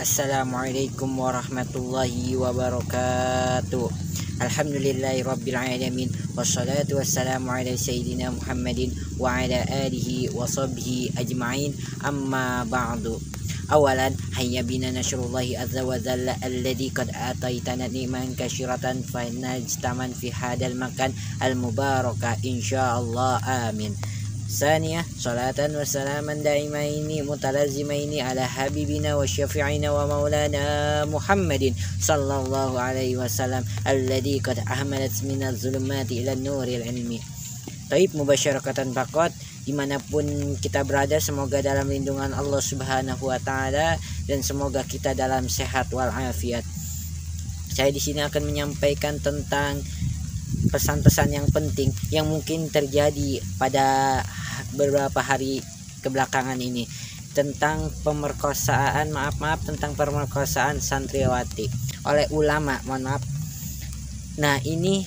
Assalamualaikum warahmatullahi wabarakatuh. Alhamdulillahi rabbil alamin. Wassalatu wassalamu ala sayyidina Muhammadin wa ala alihi wa sahbihi ajma'in. Amma ba'du. Awalan hayya bina nasrullahi azza wa jalla alladhi qad ataitana ni'man kasyiratan fa najtaman fi hadal makan al mubaraka insyaallah amin. Saniyah salatan wa salaman daimaini mutalazimaini ala habibina wa syafi'ina wa maulana Muhammadin sallallahu alaihi wasallam alladhi qad ahmalat minaz zulumati ila nuril ilmi. Taib mubasyarakatan faqat, dimanapun kita berada, semoga dalam lindungan Allah subhanahu wa ta'ala dan semoga kita dalam sehat walafiat. Saya di sini akan menyampaikan tentang pesan-pesan yang penting yang mungkin terjadi pada beberapa hari kebelakangan ini tentang pemerkosaan, tentang pemerkosaan santriwati oleh ulama, mohon maaf. Nah, ini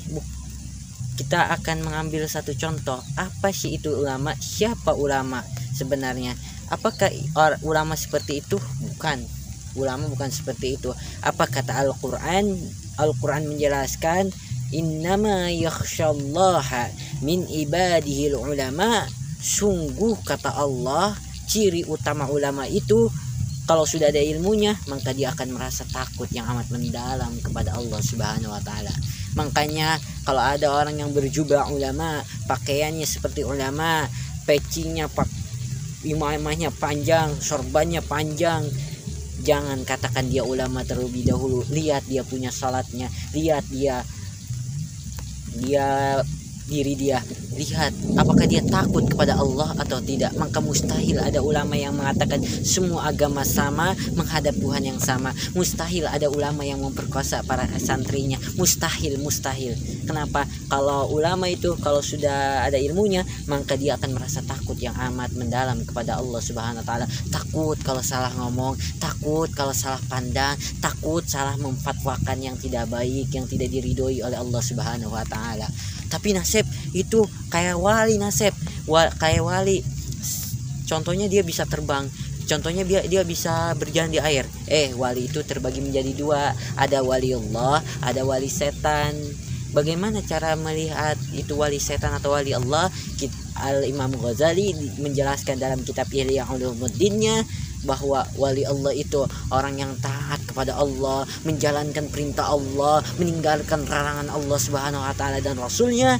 kita akan mengambil satu contoh. Apa sih itu ulama? Siapa ulama sebenarnya? Apakah ulama seperti itu? Bukan. Ulama bukan seperti itu. Apa kata Al-Quran? Al-Quran menjelaskan, innama yakhsyallaha min ibadihil ulama. Sungguh kata Allah, ciri utama ulama itu kalau sudah ada ilmunya, maka dia akan merasa takut yang amat mendalam kepada Allah subhanahu wa ta'ala. Makanya kalau ada orang yang berjubah ulama, pakaiannya seperti ulama, pecinya imamahnya panjang, sorbannya panjang, jangan katakan dia ulama terlebih dahulu. Lihat dia punya salatnya, lihat diri dia, lihat apakah dia takut kepada Allah atau tidak. Maka mustahil ada ulama yang mengatakan semua agama sama, menghadap Tuhan yang sama. Mustahil ada ulama yang memperkosa para santrinya. Mustahil. Kenapa? Kalau ulama itu kalau sudah ada ilmunya, maka dia akan merasa takut yang amat mendalam kepada Allah subhanahu wa ta'ala. Takut kalau salah ngomong, takut kalau salah pandang, takut salah memfatwakan yang tidak baik, yang tidak diridhoi oleh Allah subhanahu wa ta'ala. Tapi nasib itu kayak wali, kayak wali. Contohnya dia bisa terbang, contohnya dia bisa berjalan di air. Wali itu terbagi menjadi dua, ada wali Allah, ada wali setan. Bagaimana cara melihat itu wali setan atau wali Allah? Al-Imam Ghazali menjelaskan dalam kitab Ihya Ulumuddinnya bahwa wali Allah itu orang yang taat kepada Allah, menjalankan perintah Allah, meninggalkan larangan Allah subhanahu wa ta'ala dan Rasulnya.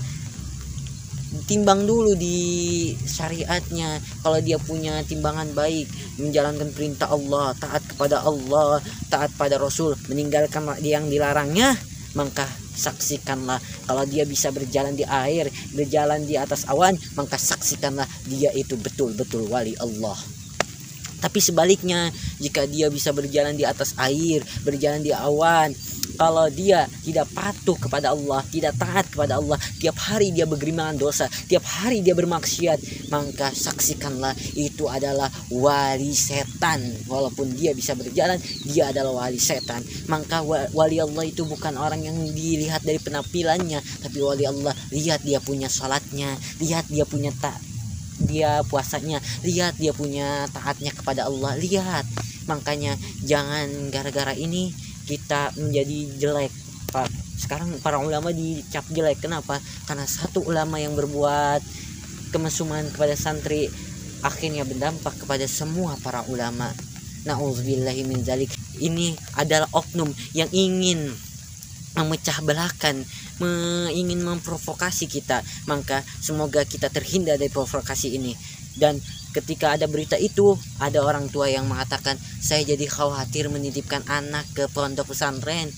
Timbang dulu di syariatnya. Kalau dia punya timbangan baik, menjalankan perintah Allah, taat kepada Allah, taat pada Rasul, meninggalkan yang dilarangnya, maka saksikanlah kalau dia bisa berjalan di air, berjalan di atas awan, maka saksikanlah dia itu betul-betul wali Allah. Tapi sebaliknya, jika dia bisa berjalan di atas air, berjalan di awan, kalau dia tidak patuh kepada Allah, tidak taat kepada Allah, tiap hari dia bergelimangan dosa, tiap hari dia bermaksiat, maka saksikanlah itu adalah wali setan. Walaupun dia bisa berjalan, dia adalah wali setan. Maka wali Allah itu bukan orang yang dilihat dari penampilannya, tapi wali Allah, lihat dia punya salatnya, lihat dia punya dia puasanya, lihat dia punya taatnya kepada Allah, lihat. Makanya jangan gara-gara ini kita menjadi jelek. Sekarang para ulama dicap jelek. Kenapa? Karena satu ulama yang berbuat kemesuman kepada santri akhirnya berdampak kepada semua para ulama. Na'udzubillahi min dzalik. Ini adalah oknum yang ingin memecah belahkan, ingin memprovokasi kita. Maka semoga kita terhindar dari provokasi ini. Dan ketika ada berita itu, ada orang tua yang mengatakan, saya jadi khawatir menitipkan anak ke pondok pesantren.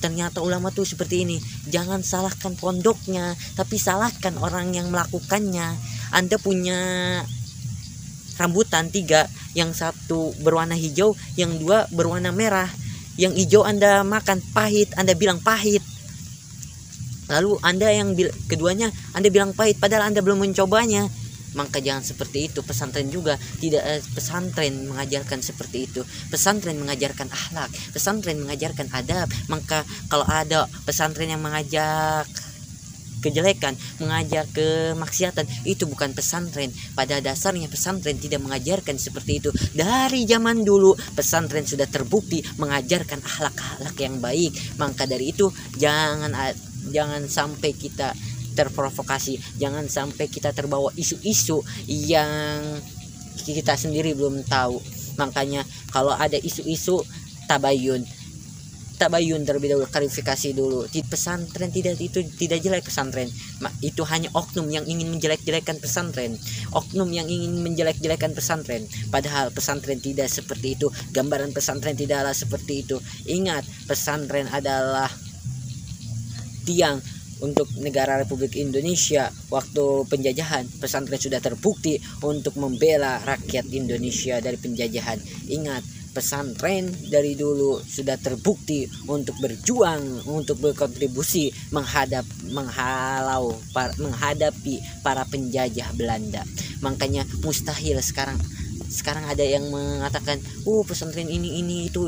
Ternyata ulama tuh seperti ini. Jangan salahkan pondoknya, tapi salahkan orang yang melakukannya. Anda punya rambutan 3, yang satu berwarna hijau, yang 2 berwarna merah. Yang hijau Anda makan pahit, Anda bilang pahit. Lalu Anda yang keduanya Anda bilang pahit, padahal Anda belum mencobanya. Maka jangan seperti itu. Pesantren juga tidak. Pesantren mengajarkan seperti itu. Pesantren mengajarkan akhlak, pesantren mengajarkan adab. Maka kalau ada pesantren yang mengajak kejelekan, mengajar kemaksiatan, itu bukan pesantren. Pada dasarnya pesantren tidak mengajarkan seperti itu. Dari zaman dulu pesantren sudah terbukti mengajarkan akhlak-akhlak yang baik. Maka dari itu jangan sampai kita terprovokasi, jangan sampai kita terbawa isu-isu yang kita sendiri belum tahu. Makanya kalau ada isu-isu tabayun terlebih dahulu, klarifikasi dulu. Di pesantren tidak jelek pesantren. Itu hanya oknum yang ingin menjelek-jelekan pesantren. Oknum yang ingin menjelek-jelekan pesantren. Padahal pesantren tidak seperti itu. Gambaran pesantren tidaklah seperti itu. Ingat, pesantren adalah tiang untuk negara Republik Indonesia. Waktu penjajahan, pesantren sudah terbukti untuk membela rakyat Indonesia dari penjajahan. Ingat, pesantren dari dulu sudah terbukti untuk berjuang, untuk berkontribusi menghadapi para penjajah Belanda. Makanya mustahil sekarang ada yang mengatakan, pesantren ini itu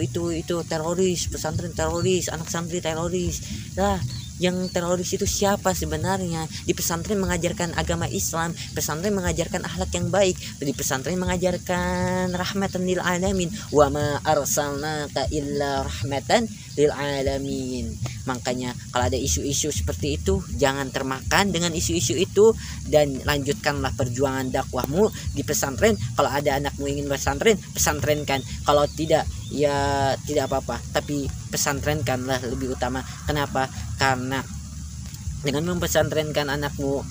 teroris, pesantren teroris, anak santri teroris. Lah, yang teroris itu siapa sebenarnya? Di pesantren mengajarkan agama Islam, pesantren mengajarkan akhlak yang baik, di pesantren mengajarkan rahmatan lil alamin, wa ma arsalnaka illa rahmatan lil alamin. Makanya kalau ada isu-isu seperti itu, jangan termakan dengan isu-isu itu, dan lanjutkanlah perjuangan dakwahmu di pesantren. Kalau ada anakmu ingin pesantren, pesantrenkan. Kalau tidak, ya tidak apa-apa, tapi pesantrenkanlah lebih utama. Kenapa? Karena dengan mempesantrenkan anakmu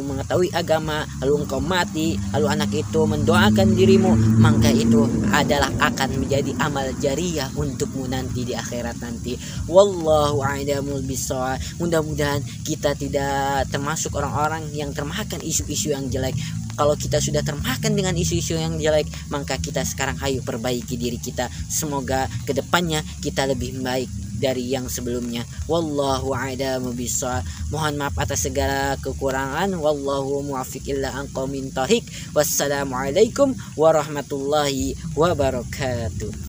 mengetahui agama, lalu engkau mati, lalu anak itu mendoakan dirimu, maka itu adalah akan menjadi amal jariah untukmu nanti di akhirat nanti. Wallahu a'lamul bishawab. Mudah-mudahan kita tidak termasuk orang-orang yang termakan isu-isu yang jelek. Kalau kita sudah termakan dengan isu-isu yang jelek, maka kita sekarang ayo perbaiki diri kita. Semoga kedepannya kita lebih baik dari yang sebelumnya. Wallahu a'lamu bishawab. Mohon maaf atas segala kekurangan. Wallahu muwaffiq illa aqwamit thoriq. Wassalamualaikum warahmatullahi wabarakatuh.